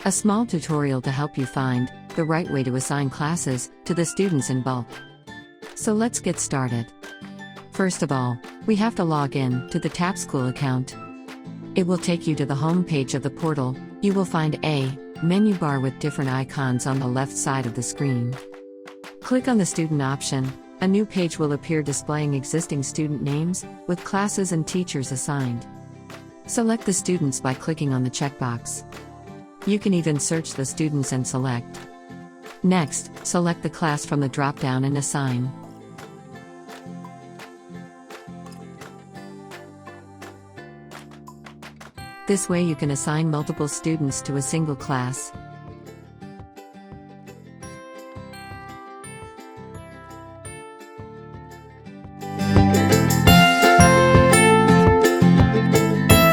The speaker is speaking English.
A small tutorial to help you find the right way to assign classes to the students in bulk. So let's get started. First of all, we have to log in to the Tabschool account. It will take you to the home page of the portal. You will find a menu bar with different icons on the left side of the screen. Click on the student option. A new page will appear displaying existing student names, with classes and teachers assigned. Select the students by clicking on the checkbox. You can even search the students and select. Next, select the class from the drop-down and assign. This way you can assign multiple students to a single class.